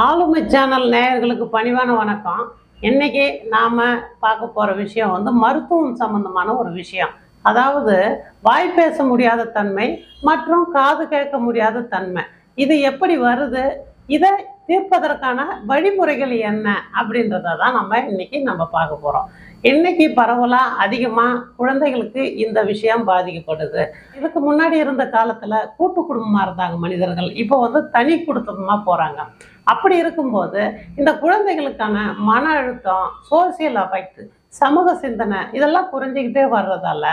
ஆளுமை சேனல் நேயர்களுக்கு பணிவான வணக்கம். இன்னைக்கு நாம பார்க்க போற விஷயம் மருத்துவம் சம்பந்தமான ஒரு விஷயம். அதாவது வாய் பேச முடியாத தன்மை மற்றும் காது கேட்க முடியாத தன்மை. இது எப்படி வருது? இதை தீர்ப்பதற்கான வழிமுறைகள் என்ன அப்படின்றத தான் நம்ம பார்க்க போறோம். இன்னைக்கு பரவலா அதிகமா குழந்தைகளுக்கு இந்த விஷயம் பாதிக்கப்படுது. இதுக்கு முன்னாடி இருந்த காலத்துல கூட்டு குடும்பமா இருந்தாங்க மனிதர்கள். இப்போ தனி குடும்பமா போறாங்க. அப்படி இருக்கும்போது இந்த குழந்தைகளுக்கான மன அழுத்தம், சோசியல் அஃபெக்ட், சமூக சிந்தனை இதெல்லாம் குறைஞ்சிக்கிட்டே வர்றதால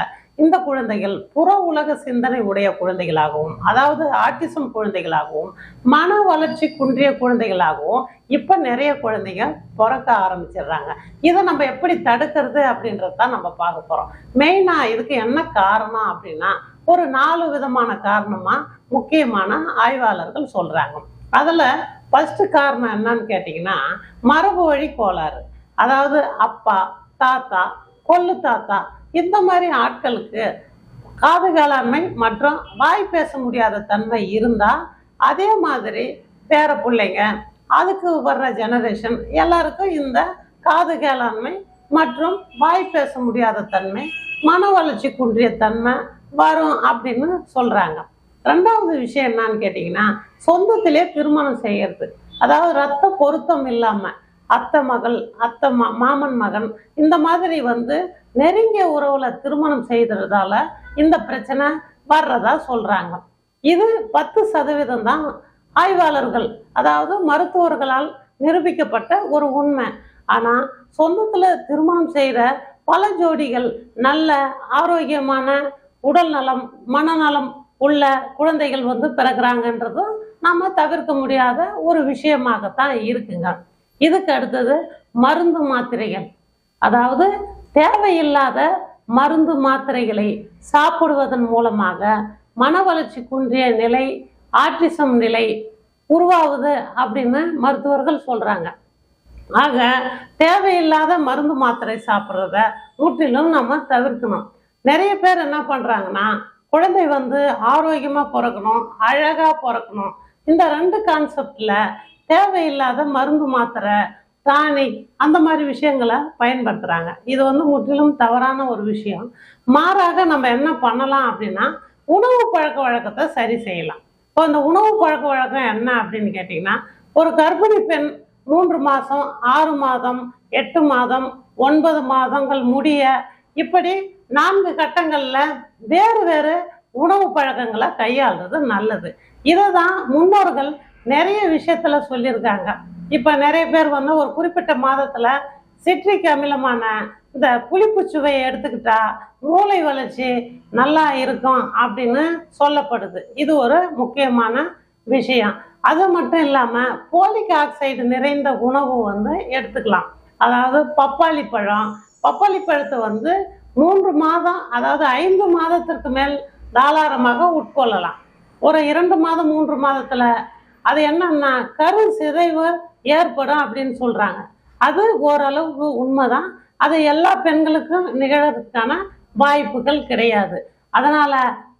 இந்த குழந்தைகள் புற உலக சிந்தனை உடைய குழந்தைகளாகவும், அதாவது ஆட்டிசம் குழந்தைகளாகவும், மன வளர்ச்சி குன்றிய குழந்தைகளாகவும் இப்ப நிறைய குழந்தைங்க பிறக்க ஆரம்பிச்சிடுறாங்க. இதை நம்ம எப்படி தடுக்கிறது அப்படின்றது தான் நம்ம பார்க்க போறோம். மெயினா இதுக்கு என்ன காரணம் அப்படின்னா ஒரு 4 விதமான காரணமா முக்கியமான ஆய்வாளர்கள் சொல்றாங்க. அதுல ஃபர்ஸ்ட் காரணம் என்னன்னு கேட்டீங்கன்னா மரபு வழி கோளாறு. அதாவது அப்பா, தாத்தா, கொள்ளு தாத்தா இந்த மாதிரி ஆட்களுக்கு காது கேளாண்மை மற்றும் வாய் பேச முடியாத தன்மை இருந்தா அதே மாதிரி பேர பிள்ளைங்க, அதுக்கு வர்ற ஜெனரேஷன் எல்லாருக்கும் இந்த காது கேளாண்மை மற்றும் வாய் பேச முடியாத தன்மை, மன வளர்ச்சி குன்றிய தன்மை வரும் அப்படின்னு சொல்றாங்க. ரெண்டாவது விஷயம் என்னன்னு கேட்டீங்கன்னா சொந்தத்திலே திருமணம் செய்யறது. அதாவது ரத்த பொருத்தம் இல்லாம அத்தை மகள், அத்தை மாமன் மகன் இந்த மாதிரி நெருங்கிய உறவுல திருமணம் செய்ததால இந்த பிரச்சனை வர்றதா சொல்றாங்க. இது 10% தான் ஆய்வாளர்கள், அதாவது மருத்துவர்களால் நிரூபிக்கப்பட்ட ஒரு உண்மை. ஆனா சொந்தத்துல திருமணம் செய்யற பல ஜோடிகள் நல்ல ஆரோக்கியமான உடல் நலம், மனநலம் உள்ள குழந்தைகள் பிறகுறாங்கன்றதும் நாம தவிர்க்க முடியாத ஒரு விஷயமாகத்தான் இருக்குங்க. இதுக்கு அடுத்தது மருந்து மாத்திரைகள். அதாவது தேவையில்லாத மருந்து மாத்திரைகளை சாப்பிடுவதன் மூலமாக மன வளர்ச்சி குன்றிய நிலை, ஆட்டிசம் நிலை உருவாகுது அப்படின்னு மருத்துவர்கள் சொல்றாங்க. ஆக தேவையில்லாத மருந்து மாத்திரை சாப்பிட்றத முற்றிலும் நம்ம தவிர்க்கணும். நிறைய பேர் என்ன பண்றாங்கன்னா குழந்தை ஆரோக்கியமா பிறக்கணும், அழகா பிறக்கணும், இந்த 2 கான்செப்ட்ல தேவையில்லாத மருந்து மாத்திரை, டானிக் அந்த மாதிரி விஷயங்களை பயன்படுத்துறாங்க. இது முற்றிலும் தவறான ஒரு விஷயம். மாறாக நம்ம என்ன பண்ணலாம் அப்படின்னா உணவு பழக்க வழக்கத்தை சரி செய்யலாம். இப்போ அந்த உணவு பழக்க வழக்கம் என்ன அப்படின்னு கேட்டீங்கன்னா ஒரு கர்ப்பிணி பெண் 3 மாதம், 6 மாதம், 8 மாதம், 9 மாதங்கள் முடிய இப்படி 4 கட்டங்கள்ல வேறு வேறு உணவு பழக்கங்களை கையாளுறது நல்லது. இதை தான் முன்னோர்கள் நிறைய விஷயத்துல சொல்லியிருக்காங்க. இப்ப நிறைய பேர் ஒரு குறிப்பிட்ட மாதத்துல சிட்ரிக் அமிலமான இந்த புளிப்பு சுவையை எடுத்துக்கிட்டா மூளை வளர்ச்சி நல்லா இருக்கும் அப்படின்னு சொல்லப்படுது. இது ஒரு முக்கியமான விஷயம். அது மட்டும் இல்லாம போலிக் ஆக்சைடு நிறைந்த உணவு எடுத்துக்கலாம். அதாவது பப்பாளி பழம், பப்பாளி பழத்தை 3 மாதம், அதாவது 5 மாதத்திற்கு மேல் தாராளமாக உட்கொள்ளலாம். ஒரு 2 மாதம் 3 மாதத்துல அது என்னன்னா கரு சிதைவு ஏற்படும் அப்படின்னு சொல்றாங்க. அது ஓரளவுக்கு உண்மைதான். அது எல்லா பெண்களுக்கும் நிகழறதுக்கான வாய்ப்புகள் கிடையாது. அதனால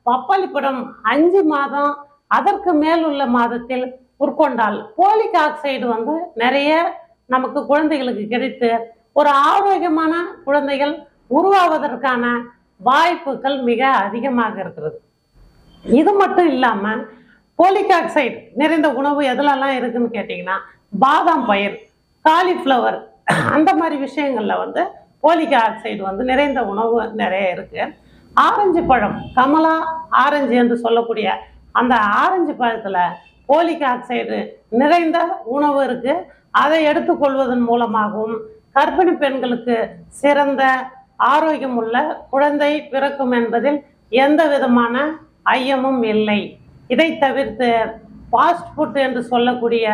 பப்பாளி பழம் 5 மாதம் அதற்கு மேல் உள்ள மாதத்தில் உட்கொண்டால் போலிக் ஆக்சைடு நிறைய நமக்கு குழந்தைகளுக்கு கிடைத்து ஒரு ஆரோக்கியமான குழந்தைகள் உருவாவதற்கான வாய்ப்புகள் மிக அதிகமாக இருக்கிறது. இது மட்டும் இல்லாம போலிக் ஆக்சைடு நிறைந்த உணவு எதுலெல்லாம் இருக்குன்னு கேட்டீங்கன்னா பாதாம் பயிர், காலிஃப்ளவர் அந்த மாதிரி விஷயங்கள்ல போலிக் ஆக்சைடு நிறைந்த உணவு நிறைய இருக்கு. ஆரஞ்சு பழம், கமலா ஆரஞ்சு என்று சொல்லக்கூடிய அந்த ஆரஞ்சு பழத்துல போலிக் ஆக்சைடு நிறைந்த உணவு இருக்கு. அதை எடுத்துக்கொள்வதன் மூலமாகவும் கர்ப்பிணி பெண்களுக்கு சிறந்த ஆரோக்கியம் உள்ள குழந்தை பிறக்கும் என்பதில் எந்த விதமான ஐயமும் இல்லை. இதை தவிர்த்து ஃபாஸ்ட் ஃபுட் என்று சொல்லக்கூடிய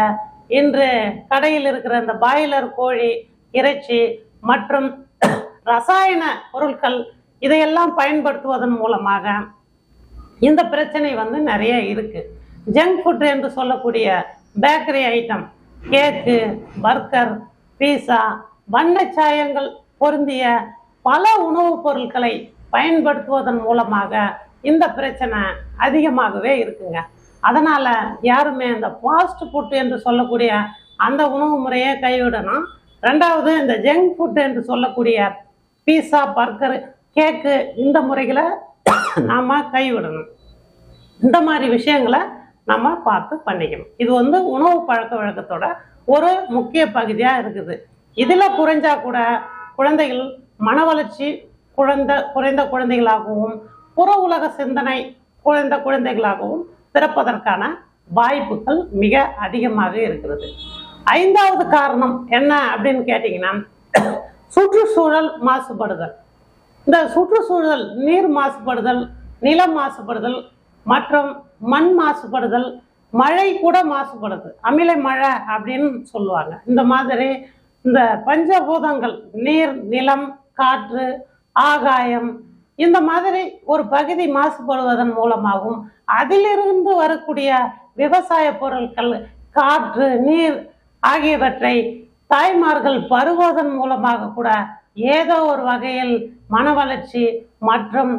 இன்று கடையில் இருக்கிற அந்த பாய்லர் கோழி இறைச்சி மற்றும் ரசாயன பொருட்கள் இதையெல்லாம் பயன்படுத்துவதன் மூலமாக இந்த பிரச்சனை நிறைய இருக்கு. ஜங்க் ஃபுட் என்று சொல்லக்கூடிய பேக்கரி ஐட்டம், கேக்கு, பர்கர், பீஸா, வண்ணச்சாயங்கள் பொருந்திய பல உணவுப் பொருட்களை பயன்படுத்துவதன் மூலமாக இந்த பிரச்சனை அதிகமாகவே இருக்குங்க. அதனால யாருமே இந்த ஃபாஸ்ட் ஃபுட் என்று சொல்லக்கூடிய அந்த உணவு முறையை கைவிடணும். ரெண்டாவது, இந்த ஜங்க் ஃபுட் என்று சொல்லக்கூடிய பீஸா, பர்கர், கேக்கு, இந்த முறைகளை நாம் கைவிடணும். இந்த மாதிரி விஷயங்களை நம்ம பார்த்து பண்ணிக்கணும். இது வந்து உணவு பழக்க வழக்கத்தோட ஒரு முக்கிய பகுதியாக இருக்குது. இதில் குறைஞ்சா கூட குழந்தைகள் மன வளர்ச்சி குறைந்த குழந்தைகளாகவும் புற உலக சிந்தனை குறைந்த குழந்தைகளாகவும் பிறப்பதற்கான வாய்ப்புகள் மிக அதிகமாக இருக்கிறது. 5வது காரணம் என்ன அப்படின்னு கேட்டிங்கன்னா, சுற்றுச்சூழல் மாசுபடுதல். இந்த சுற்றுச்சூழல் நீர் மாசுபடுதல், நிலம் மாசுபடுதல் மற்றும் மண் மாசுபடுதல், மழை கூட மாசுபடுது. அமில மழை அப்படின்னு சொல்லுவாங்க. இந்த மாதிரி இந்த பஞ்சபூதங்கள் நீர், நிலம், காற்று, ஆகாயம், இந்த மாதிரி ஒரு பகுதி மாசுபடுவதன் மூலமாகவும் அதிலிருந்து வரக்கூடிய விவசாய பொருட்கள், காற்று, நீர் ஆகியவற்றை தாய்மார்கள் பருகுவதன் மூலமாக கூட ஏதோ ஒரு வகையில் மன வளர்ச்சி மற்றும்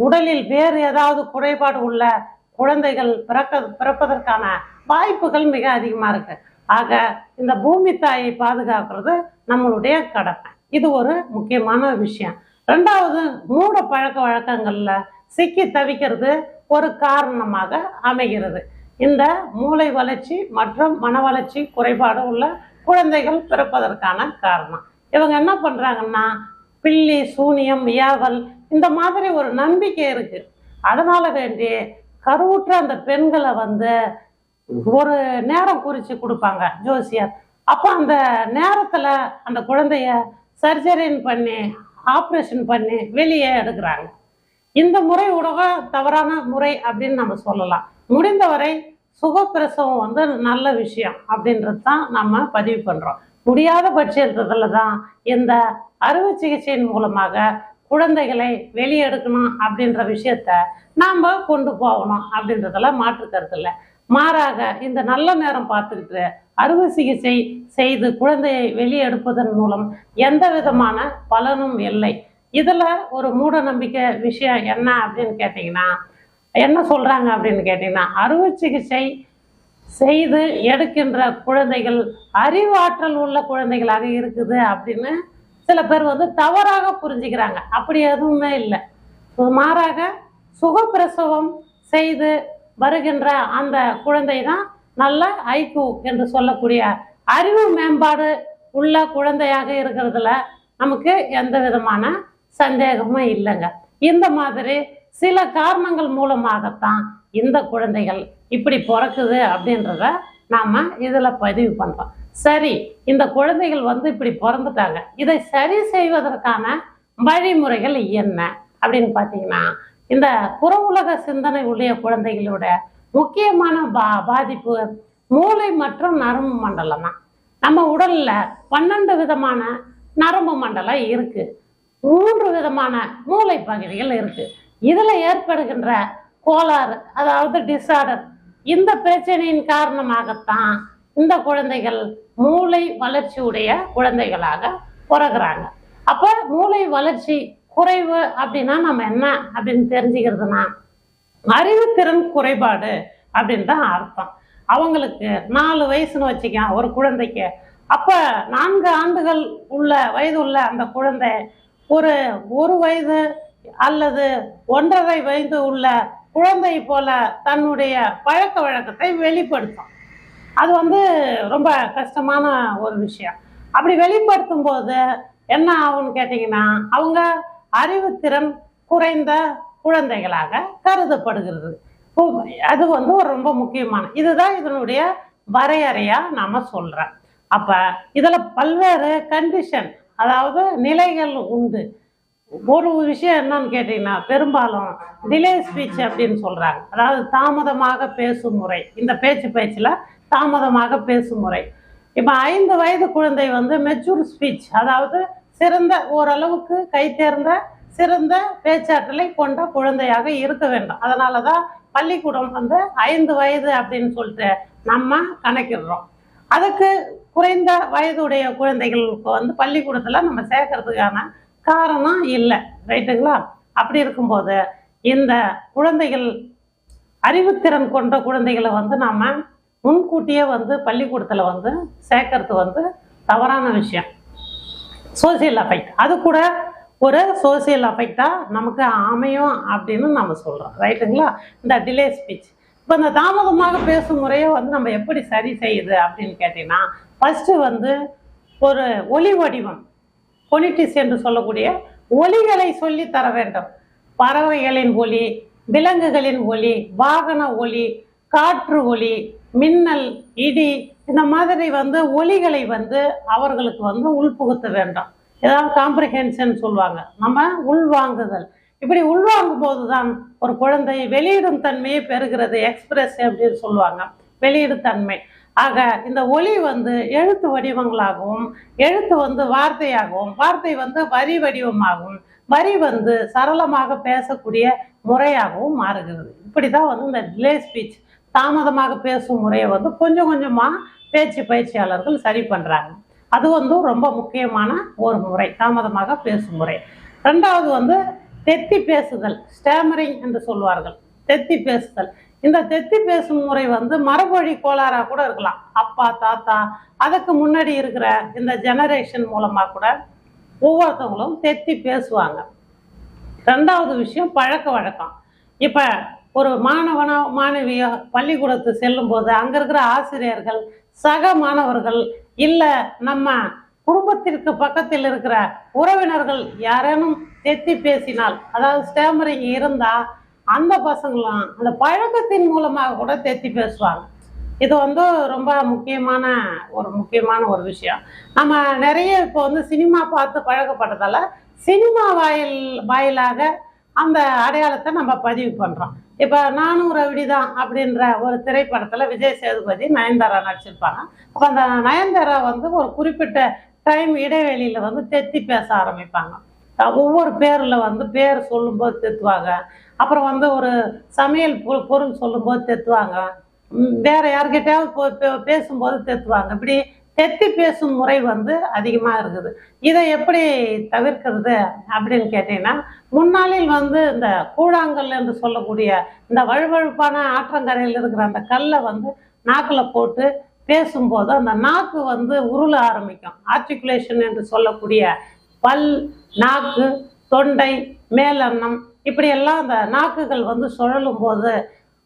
உடலில் வேறு ஏதாவது குறைபாடு உள்ள குழந்தைகள் பிறப்பதற்கான வாய்ப்புகள் மிக அதிகமாக இருக்கு. ஆக இந்த பூமி தாயை பாதுகாக்கிறது நம்மளுடைய கடமை. இது ஒரு முக்கியமான விஷயம். 2வது, மூட பழக்க வழக்கங்கள்ல சிக்கி தவிக்கிறது ஒரு காரணமாக அமைகிறது. இந்த மூளை வளர்ச்சி மற்றும் மன வளர்ச்சி குறைபாடு உள்ள குழந்தைகள் பிறப்பதற்கான காரணம். இவங்க என்ன பண்றாங்கன்னா, பில்லி, சூனியம், ஏவல், இந்த மாதிரி ஒரு நம்பிக்கை இருக்கு. அதனால வேண்டி கருவுற்ற அந்த பெண்களை வந்து ஒரு நேரம் குறித்து கொடுப்பாங்க ஜோசியர். அப்போ அந்த நேரத்தில் அந்த குழந்தைய சர்ஜரின் பண்ணி ஆப்ரேஷன் பண்ணி வெளியே எடுக்கிறாங்க. இந்த முறை உலக தவறான முறை அப்படின்னு நம்ம சொல்லலாம். முடிந்தவரை சுகப்பிரசவம் வந்து நல்ல விஷயம் அப்படின்றது தான் நம்ம பதிவு பண்ணுறோம். முடியாத பட்சத்தில் தான் இந்த அறுவை சிகிச்சையின் மூலமாக குழந்தைகளை வெளியே எடுக்கணும் அப்படின்ற விஷயத்த நாம் கொண்டு போகணும் அப்படின்றதெல்லாம் மாற்று கருத்து இல்லை. மாறாக இந்த நல்ல நேரம் பார்த்துக்கிட்டு அறுவை சிகிச்சை செய்து குழந்தையை வெளியே எடுப்பதன் மூலம் எந்த விதமான பலனும் இல்லை. இதில் ஒரு மூட நம்பிக்கை விஷயம் என்ன அப்படின்னு கேட்டிங்கன்னா, என்ன சொல்கிறாங்க அப்படின்னு கேட்டிங்கன்னா, அறுவை சிகிச்சை செய்து எடுக்கின்ற குழந்தைகள் அறிவாற்றல் உள்ள குழந்தைகளாக இருக்குது அப்படின்னு சில பேர் வந்து தவறாக புரிஞ்சுக்கிறாங்க. அப்படி எதுவுமே இல்லை. மாறாக சுகப்பிரசவம் செய்து வருகின்ற அந்த குழந்தை தான் நல்ல ஐக்யூ என்று சொல்லக்கூடிய அறிவு மேம்பாடு உள்ள குழந்தையாக இருக்கிறதுல நமக்கு எந்த விதமான சந்தேகமும் இல்லைங்க. இந்த மாதிரி சில காரணங்கள் மூலமாகத்தான் இந்த குழந்தைகள் இப்படி பிறக்குது அப்படின்றத நாம இதுல பதிவு பண்றோம். சரி, இந்த குழந்தைகள் வந்து இப்படி பிறந்துட்டாங்க, இதை சரி செய்வதற்கான வழிமுறைகள் என்ன அப்படின்னு பார்த்தீங்கன்னா, இந்த புற உலக சிந்தனை உடைய குழந்தைகளோட முக்கியமான பாதிப்பு மூளை மற்றும் நரம்பு மண்டலம் தான். நம்ம உடல்ல 12 விதமான நரம்பு மண்டலம் இருக்கு, 3 விதமான மூளை பகுதிகள் இருக்கு. இதுல ஏற்படுகின்ற கோளாறு, அதாவது டிசார்டர், இந்த பிரச்சனையின் காரணமாகத்தான் இந்த குழந்தைகள் மூளை வளர்ச்சி உடைய குழந்தைகளாக பிறகுறாங்க. அப்ப மூளை வளர்ச்சி குறைவு அப்படின்னா நம்ம என்ன அப்படின்னு தெரிஞ்சுக்கிறதுனா, அறிவுத்திறன் குறைபாடு அப்படின்னு தான் அர்த்தம். அவங்களுக்கு 4 வயசுன்னு வச்சுக்க ஒரு குழந்தைக்கு, அப்ப 4 ஆண்டுகள் வயது உள்ள அந்த குழந்தை ஒரு வயது அல்லது 1.5 வயது உள்ள குழந்தை போல தன்னுடைய பழக்க வழக்கத்தை வெளிப்படுத்தும். அது வந்து ரொம்ப கஷ்டமான ஒரு விஷயம். அப்படி வெளிப்படுத்தும் போது என்ன ஆகும்னு கேட்டிங்கன்னா, அவங்க அறிவுத்திறன் குறைந்த குழந்தைகளாக கருதப்படுகிறது. அது வந்து ஒரு ரொம்ப முக்கியமான, இதுதான் இதனுடைய வரையறையா நாம சொல்றேன். அப்ப இதுல பல்வேறு கண்டிஷன், அதாவது நிலைகள் உண்டு. ஒரு விஷயம் என்னன்னு கேட்டீங்கன்னா, பெரும்பாலும் டிலே ஸ்பீச் அப்படின்னு சொல்றாங்க. அதாவது தாமதமாக பேசும் முறை. இந்த பேச்சுல தாமதமாக பேசும் முறை. இப்போ 5 வயது குழந்தை வந்து மெச்சூர் ஸ்பீச், அதாவது சிறந்த ஓரளவுக்கு கைத்தேர்ந்த சிறந்த பேச்சாற்றலை கொண்ட குழந்தையாக இருக்க வேண்டும். அதனாலதான் பள்ளிக்கூடம் வந்து 5 வயது அப்படின்னு சொல்லிட்டு நம்ம கணக்கிடுறோம். அதுக்கு குறைந்த வயதுடைய குழந்தைகளுக்கு வந்து பள்ளிக்கூடத்துல நம்ம சேர்க்கறதுக்கான காரணம் இல்லை, ரைட்டுங்களா? அப்படி இருக்கும்போது இந்த குழந்தைகள் அறிவுத்திறன் கொண்ட குழந்தைகளை வந்து நாம முன்கூட்டியே வந்து பள்ளிக்கூடத்தில் வந்து சேர்க்கறது வந்து தவறான விஷயம். சோசியல் அஃபெக்ட் அது கூட ஒரு சோசியல் அஃபெக்டாக நமக்கு அமையும் அப்படின்னு நம்ம சொல்கிறோம், ரைட்டுங்களா? இந்த டிலே ஸ்பீச். இப்போ இந்த தாமதமாக பேசும் முறையை வந்து நம்ம எப்படி சரி செய்யுது அப்படின்னு கேட்டிங்கன்னா, ஃபஸ்ட்டு வந்து ஒரு ஒலி வடிவம், பொனிட்டிஸ் என்று சொல்லக்கூடிய ஒலிகளை சொல்லி தர வேண்டும். பறவைகளின் ஒலி, விலங்குகளின் ஒலி, வாகன ஒலி, காற்று ஒலி, மின்னல், இடி, இந்த மாதிரி வந்து ஒலிகளை வந்து அவர்களுக்கு வந்து உள்புகுத்த வேண்டும். ஏதாவது காம்ப்ரிஹென்ஷன் சொல்லுவாங்க, நம்ம உள்வாங்குதல். இப்படி உள்வாங்கும் போது தான் ஒரு குழந்தை வெளியிடும் தன்மையை பெறுகிறது. எக்ஸ்பிரஸ் அப்படின்னு சொல்லுவாங்க, வெளியிடும் தன்மை. ஆக இந்த ஒலி வந்து எழுத்து வடிவங்களாகவும், எழுத்து வந்து வார்த்தையாகவும், வார்த்தை வந்து வரி வடிவமாகவும், வரி வந்து சரளமாக பேசக்கூடிய முறையாகவும் மாறுகிறது. இப்படி தான் வந்து இந்த டிலே ஸ்பீச், தாமதமாக பேசும் முறையை வந்து கொஞ்சம் கொஞ்சமாக பேச்சு பயிற்சியாளர்கள் சரி பண்ணுறாங்க. அது வந்து ரொம்ப முக்கியமான ஒரு முறை, தாமதமாக பேசும் முறை. ரெண்டாவது வந்து தெத்தி பேசுதல், ஸ்டாமரிங் என்று சொல்வார்கள், தெத்தி பேசுதல். இந்த தெத்தி பேசும் முறை வந்து மரபொழி கோளாறாக கூட இருக்கலாம். அப்பா தாத்தா அதுக்கு முன்னாடி இருக்கிற இந்த ஜெனரேஷன் மூலமாக கூட ஒவ்வொருத்தவங்களும் தெத்தி பேசுவாங்க. ரெண்டாவது விஷயம் பழக்க வழக்கம். இப்போ ஒரு மாணவனோ மாணவியோ பள்ளிக்கூடத்து செல்லும்போது அங்கே இருக்கிற ஆசிரியர்கள், சக மாணவர்கள், இல்லை நம்ம குடும்பத்திற்கு பக்கத்தில் இருக்கிற உறவினர்கள் யாரேனும் தெத்தி பேசினால், அதாவது ஸ்டாமரிங் இருந்தால், அந்த பசங்களும் அந்த பழக்கத்தின் மூலமாக கூட தெத்தி பேசுவாங்க. இது வந்து ரொம்ப முக்கியமான ஒரு விஷயம். நம்ம நிறைய இப்போ வந்து சினிமா பார்த்து பழக்கப்பட்டதால சினிமா வாயிலாக அந்த அடையாளத்தை நம்ம பதிவு பண்ணுறோம். இப்போ நானும் ரவுடி தான் அப்படின்ற ஒரு திரைப்படத்தில் விஜய் சேதுபதி, நயன்தாரா நடிச்சிருப்பாங்க. அப்போ அந்த நயன்தாரா வந்து ஒரு குறிப்பிட்ட டைம் இடைவெளியில் வந்து தெத்தி பேச ஆரம்பிப்பாங்க. ஒவ்வொரு பேரில் வந்து பேர் சொல்லும்போது தெத்துவாங்க. அப்புறம் வந்து ஒரு சமையல் பொருள் சொல்லும்போது தெத்துவாங்க. வேற யார்கிட்டயாவது பேசும்போது தெத்துவாங்க. இப்படி தெத்தி பேசும் முறை வந்து அதிகமாக இருக்குது. இதை எப்படி தவிர்க்கிறது அப்படின்னு கேட்டீங்கன்னா, முன்னாளில் வந்து இந்த கூழாங்கல் என்று சொல்லக்கூடிய இந்த வழுவழுப்பான ஆற்றங்கரையில் இருக்கிற அந்த கல்லை வந்து நாக்கில் போட்டு பேசும்போது அந்த நாக்கு வந்து உருள ஆரம்பிக்கும். ஆர்டிகுலேஷன் என்று சொல்லக்கூடிய பல், நாக்கு, தொண்டை, மேலெண்ணம், இப்படியெல்லாம் அந்த நாக்குகள் வந்து சுழலும் போது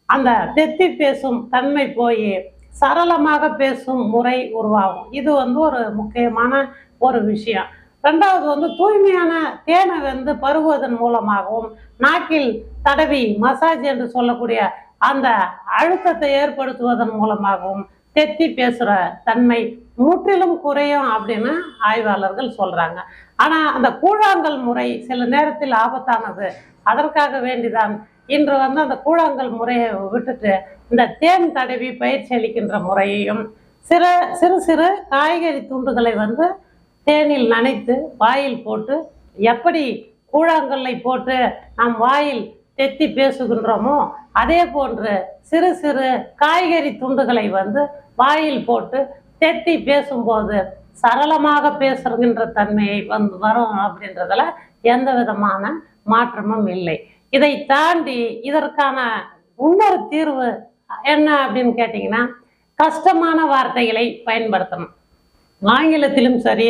அந்த தெத்தி பேசும் தன்மை போய் சரளமாக பேசும் முறை உருவாகும். இது வந்து ஒரு முக்கியமான ஒரு விஷயம். ரெண்டாவது வந்து தூய்மையான தேனை வந்து பருகுவதன் மூலமாகவும், நாக்கில் தடவி மசாஜ் என்று சொல்லக்கூடிய அந்த அழுத்தத்தை ஏற்படுத்துவதன் மூலமாகவும் தெத்தி பேசுகிற தன்மை முற்றிலும் குறையும் அப்படின்னு ஆய்வாளர்கள் சொல்கிறாங்க. ஆனால் அந்த கூழாங்கல் முறை சில நேரத்தில் ஆபத்தானது. அதற்காக வேண்டிதான் இன்று வந்து அந்த கூழாங்கல் முறையை விட்டுட்டு இந்த தேன் தடவி பயிற்சி அளிக்கின்ற முறையையும், சிறு சிறு காய்கறி துண்டுகளை வந்து தேனில் நனைத்து வாயில் போட்டு, எப்படி கூழாங்கல்லை போட்டு நாம் வாயில் தெத்தி பேசுகின்றோமோ அதே போன்று சிறு சிறு காய்கறி துண்டுகளை வந்து வாயில் போட்டு தெத்தி பேசும்போது சரளமாக பேசுகின்ற தன்மையை வந்து வரும் அப்படின்றதுல எந்த விதமான மாற்றமும் இல்லை. இதை தாண்டி இதற்கான இன்னொரு தீர்வு என்ன அப்படின்னு கேட்டிங்கன்னா, கஷ்டமான வார்த்தைகளை பயன்படுத்தணும். ஆங்கிலத்திலும் சரி,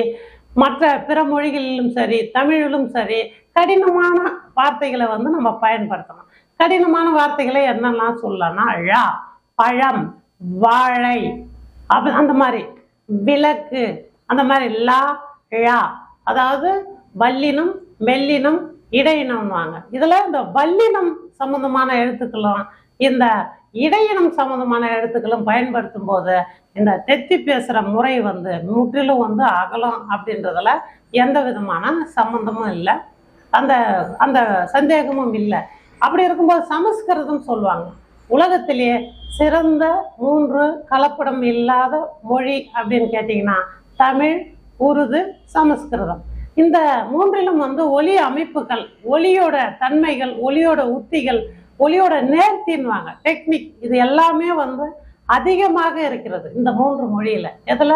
மற்ற பிற மொழிகளிலும் சரி, தமிழிலும் சரி, கடினமான வார்த்தைகளை வந்து நம்ம பயன்படுத்தணும். கடினமான வார்த்தைகளை என்னெல்லாம் சொல்லலாம்னா, ழா, பழம், வாழை, அந்த மாதிரி, விளக்கு, அந்த மாதிரி லா, ழா, அதாவது வல்லினம், மெல்லினம், இடையினம்வாங்க. இதில் இந்த வல்லினம் சம்பந்தமான எழுத்துக்களும் இந்த இடையினம் சம்பந்தமான எழுத்துக்களும் பயன்படுத்தும் போது இந்த தெத்தி பேசுகிற முறை வந்து முற்றிலும் வந்து அகலம் அப்படின்றதுல எந்த விதமான சம்பந்தமும் இல்லை, அந்த அந்த சந்தேகமும் இல்லை. அப்படி இருக்கும்போது சமஸ்கிருதம் சொல்லுவாங்க, உலகத்திலேயே சிறந்த 3 கலப்படம் இல்லாத மொழி அப்படின்னு கேட்டிங்கன்னா தமிழ், உருது, சமஸ்கிருதம். இந்த 3லும் வந்து ஒலி அமைப்புகள், ஒலியோட தன்மைகள், ஒலியோட உத்திகள், ஒலியோட நேர்த்தின்வாங்க, டெக்னிக், இது எல்லாமே வந்து அதிகமாக இருக்கிறது இந்த 3 மொழியில். எதில்?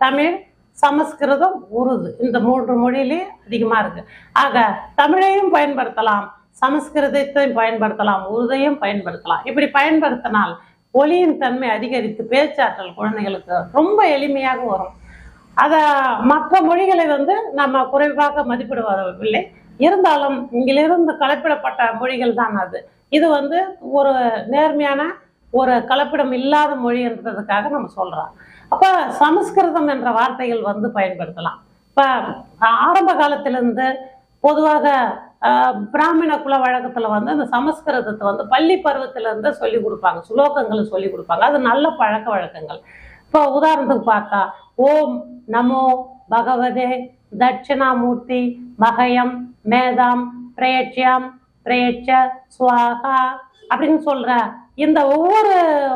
தமிழ், சமஸ்கிருதம், உருது, இந்த 3 மொழியிலே அதிகமாக இருக்குது. ஆக தமிழையும் பயன்படுத்தலாம், சமஸ்கிருதத்தையும் பயன்படுத்தலாம், உருதையும் பயன்படுத்தலாம். இப்படி பயன்படுத்தினால் ஒலியின் தன்மை அதிகரித்து பேச்சாற்றல் குழந்தைகளுக்கு ரொம்ப எளிமையாக வரும். அதை மற்ற மொழிகளை வந்து நம்ம குறைவாக மதிப்பிடுவதில்லை. இருந்தாலும் இங்கிலிருந்து கலப்பிடப்பட்ட மொழிகள் தான் அது. இது வந்து ஒரு நேர்மையான ஒரு கலப்பிடம் இல்லாத மொழின்றதுக்காக நம்ம சொல்றோம். அப்ப சமஸ்கிருதம் என்ற வார்த்தைகள் வந்து பயன்படுத்தலாம். இப்ப ஆரம்ப காலத்திலிருந்து பொதுவாக பிராமண குல வழக்கத்துல வந்து அந்த சமஸ்கிருதத்தை வந்து பள்ளி பருவத்திலிருந்து சொல்லி கொடுப்பாங்க, சுலோகங்கள் சொல்லி கொடுப்பாங்க. அது நல்ல பழக்க வழக்கங்கள். இப்போ உதாரணத்துக்கு பார்த்தா, ஓம் நமோ பகவதே தட்சிணாமூர்த்தி மகயம் மேதாம் பிரயட்சியாம் பிரயட்ச சுவாகா அப்படின்னு சொல்ற இந்த ஒவ்வொரு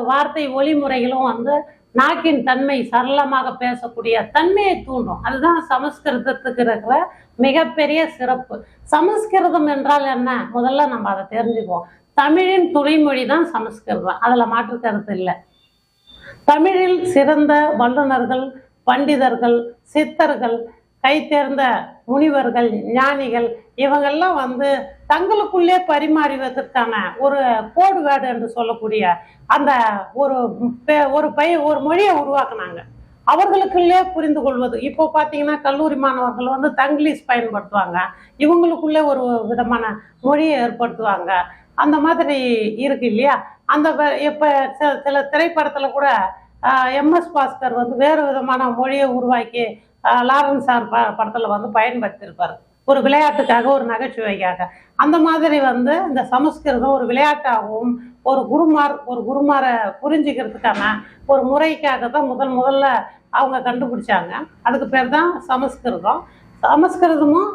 வார்த்தை ஒளிமுறைகளும் வந்து நாக்கின் தன்மை சரளமாக பேசக்கூடிய தன்மையை தூண்டும். அதுதான் சமஸ்கிருதத்துக்கு இருக்கிற மிகப்பெரிய சிறப்பு. சமஸ்கிருதம் என்றால் என்ன, முதல்ல நம்ம அதை தெரிஞ்சுக்குவோம். தமிழின் துணைமொழி தான் சமஸ்கிருதம், அதுல மாற்று கருத்து இல்லை. தமிழில் சிறந்த வல்லுநர்கள், பண்டிதர்கள், சித்தர்கள், கை தேர்ந்த முனிவர்கள், ஞானிகள் இவங்கெல்லாம் வந்து தங்களுக்குள்ளே பரிமாறுவதற்கான ஒரு கோடு வேர்டு என்று சொல்லக்கூடிய அந்த ஒரு மொழியை உருவாக்குனாங்க. அவர்களுக்குள்ளே புரிந்து கொள்வது. இப்போ பார்த்தீங்கன்னா கல்லூரி மாணவர்கள் வந்து தங்கிலீஷ் பயன்படுத்துவாங்க, இவங்களுக்குள்ளே ஒரு விதமான மொழியை ஏற்படுத்துவாங்க. அந்த மாதிரி இருக்கு இல்லையா? அந்த இப்போ சில திரைப்படத்தில் கூட எம்எஸ் பாஸ்கர் வந்து வேறு விதமான மொழியை உருவாக்கி லாரன்ஸ் சார் படத்தில் வந்து பயன்படுத்தியிருப்பார், ஒரு விளையாட்டுக்காக, ஒரு நகைச்சுவைக்காக. அந்த மாதிரி வந்து இந்த சமஸ்கிருதம் ஒரு விளையாட்டாகவும் ஒரு குருமாரை புரிஞ்சுக்கிறதுக்கான ஒரு முறைக்காக தான் முதல்ல அவங்க கண்டுபிடிச்சாங்க. அதுக்கு பேர் தான் சமஸ்கிருதம். சமஸ்கிருதமும்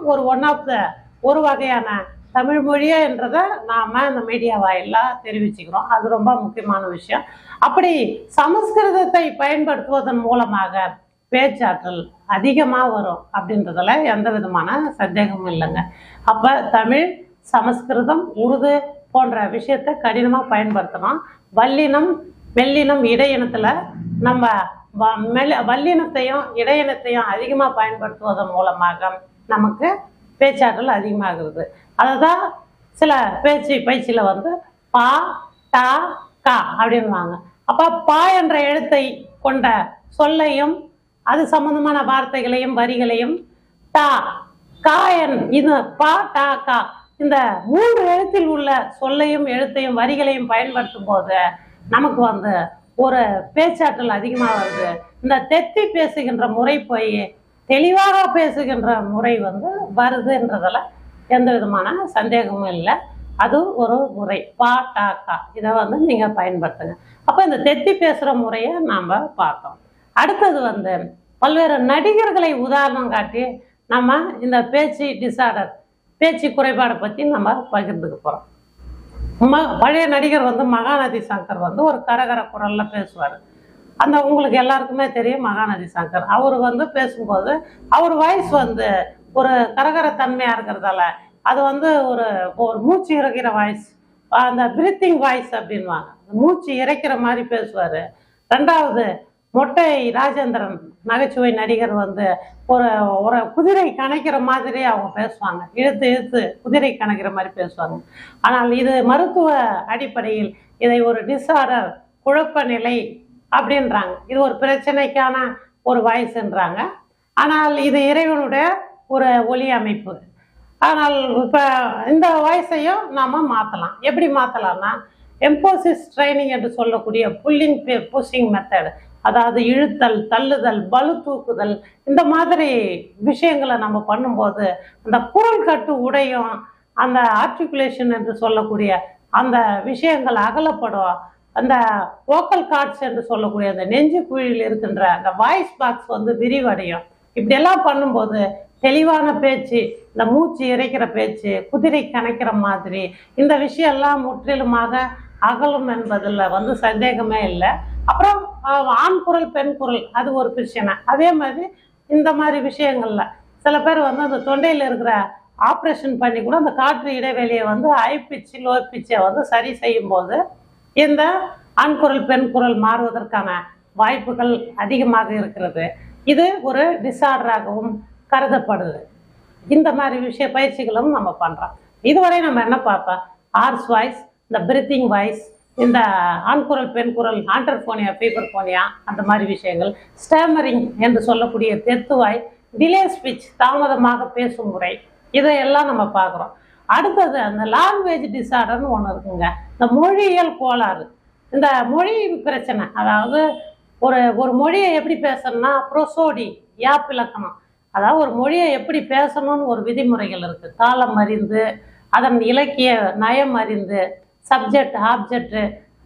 ஒரு வகையான தமிழ் மொழியே என்றதை நாம இந்த மீடியா வாயிலாக தெரிவிச்சுக்கிறோம். அது ரொம்ப முக்கியமான விஷயம். அப்படி சமஸ்கிருதத்தை பயன்படுத்துவதன் மூலமாக பேச்சாற்றல் அதிகமாக வரும் அப்படின்றதுல எந்த விதமான சந்தேகமும் இல்லைங்க. அப்போ தமிழ், சமஸ்கிருதம், உருது போன்ற விஷயத்தை கடினமாக பயன்படுத்தணும். வல்லினம் வெள்ளினம் இடையினத்தில் நம்ம வல்லினத்தையும் இடையினத்தையும் அதிகமாக பயன்படுத்துவதன் மூலமாக நமக்கு பேச்சாற்றல் அதிகமாகிறது. அதை தான் சில பயிற்சியில் வந்து பா டா கா அப்படின்வாங்க. அப்போ பா என்ற எழுத்தை கொண்ட சொல்லையும் அது சம்பந்தமான வார்த்தைகளையும் வரிகளையும், டா காயன் இது பா டா கா இந்த 3 எழுத்தில் உள்ள சொல்லையும் எழுத்தையும் வரிகளையும் பயன்படுத்தும் போது நமக்கு வந்து ஒரு பேச்சாற்றல் அதிகமாக வருது. இந்த தெத்தி பேசுகின்ற முறை போய் தெளிவாக பேசுகின்ற முறை வந்து வருதுன்றதில் எந்த விதமான சந்தேகமும் இல்லை. அது ஒரு முறை. பா டா கா இதை வந்து நீங்கள் பயன்படுத்துங்க. அப்போ இந்த தெத்தி பேசுகிற முறையை நாம் பார்த்தோம். அடுத்தது வந்து பல்வேறு நடிகர்களை உதாரணம் காட்டி நம்ம இந்த பேச்சு குறைபாடை பற்றி நம்ம பகிர்ந்துக்க போகிறோம். பழைய நடிகர் வந்து மகாநதி சங்கர் வந்து ஒரு கரகர குரலில் பேசுவார். அந்த உங்களுக்கு எல்லாருக்குமே தெரியும் மகாநதி சங்கர். அவர் வந்து பேசும்போது அவர் வாய்ஸ் வந்து ஒரு கரகரத்தன்மையாக இருக்கிறதால அது வந்து ஒரு மூச்சு இறைக்கிற வாய்ஸ், அந்த பிரீத்திங் வாய்ஸ் அப்படின்வாங்க. மூச்சு இறைக்கிற மாதிரி பேசுவார். ரெண்டாவது மொட்டை ராஜேந்திரன் நகைச்சுவை நடிகர் வந்து ஒரு குதிரை கணக்கிற மாதிரி அவங்க பேசுவாங்க. இழுத்து குதிரை கணக்கிற மாதிரி பேசுவாங்க. ஆனால் இது மருத்துவ அடிப்படையில் இதை ஒரு டிஸார்டர், குழப்ப நிலை அப்படின்றாங்க. இது ஒரு பிரச்சனைக்கான ஒரு வாய்ஸ்ன்றாங்க. ஆனால் இது இறைவனுடைய ஒரு ஒலி அமைப்பு. ஆனால் இப்போ இந்த வாய்ஸையும் நாம் மாற்றலாம். எப்படி மாற்றலாம்னா, எம்போசிஸ் ட்ரைனிங் என்று சொல்லக்கூடிய புஷிங் மெத்தட், அதாவது இழுத்தல், தள்ளுதல், பளு தூக்குதல், இந்த மாதிரி விஷயங்களை நம்ம பண்ணும்போது அந்த குரல் கட்டு உடையும், அந்த ஆர்டிகுலேஷன் என்று சொல்லக்கூடிய அந்த விஷயங்கள் அகலப்படும். அந்த வோக்கல் கார்ட்ஸ் என்று சொல்லக்கூடிய அந்த நெஞ்சு குழியில் இருக்கின்ற அந்த வாய்ஸ் பாக்ஸ் வந்து விரிவடையும். இப்படியெல்லாம் பண்ணும்போது தெளிவான பேச்சு, இந்த மூச்சு இறைக்கிற பேச்சு, குதிரை கணக்கிற மாதிரி இந்த விஷயம்லாம் முற்றிலுமாக அகலும் என்பதில் வந்து சந்தேகமே இல்லை. அப்புறம் ஆண் குரல் பெண் குரல் அது ஒரு பிரச்சனை. அதே மாதிரி இந்த மாதிரி விஷயங்கள்ல சில பேர் வந்து அந்த தொண்டையில் இருக்கிற ஆப்ரேஷன் பண்ணி கூட அந்த காற்று இடைவெளியை வந்து ஹை பிச்சு லோ பிச்சை வந்து சரி செய்யும் போது இந்த ஆண் குரல் பெண் குரல் மாறுவதற்கான வாய்ப்புகள் அதிகமாக இருக்கிறது. இது ஒரு டிஸார்டராகவும் கருதப்படுது. இந்த மாதிரி பயிற்சிகளும் நம்ம பண்ணுறோம். இதுவரை நம்ம என்ன பார்த்தோம்? ஹார்ஸ் வாய்ஸ், இந்த பிரீத்திங் வாய்ஸ், இந்த ஆண்குரல் பெண்குரல் ஆண்டர்போனியா ஃபீபர்போனியா அந்த மாதிரி விஷயங்கள், ஸ்டாமரிங் என்று சொல்லக்கூடிய தெத்துவாய், டிலே ஸ்பீச் தாமதமாக பேசும் முறை, இதையெல்லாம் நம்ம பார்க்குறோம். அடுத்தது அந்த லாங்குவேஜ் டிஸார்டர்னு ஒன்று இருக்குங்க. இந்த மொழியியல் கோளாறு, இந்த மொழி பிரச்சனை, அதாவது ஒரு ஒரு மொழியை எப்படி பேசணும்னா ப்ரோசோடி யாப்பிலக்கணம், அதாவது ஒரு மொழியை எப்படி பேசணும்னு ஒரு விதிமுறைகள் இருக்குது. காலம் அறிந்து, அதன் இலக்கிய நயம் அறிந்து, சப்ஜெக்ட் ஆப்ஜெக்ட்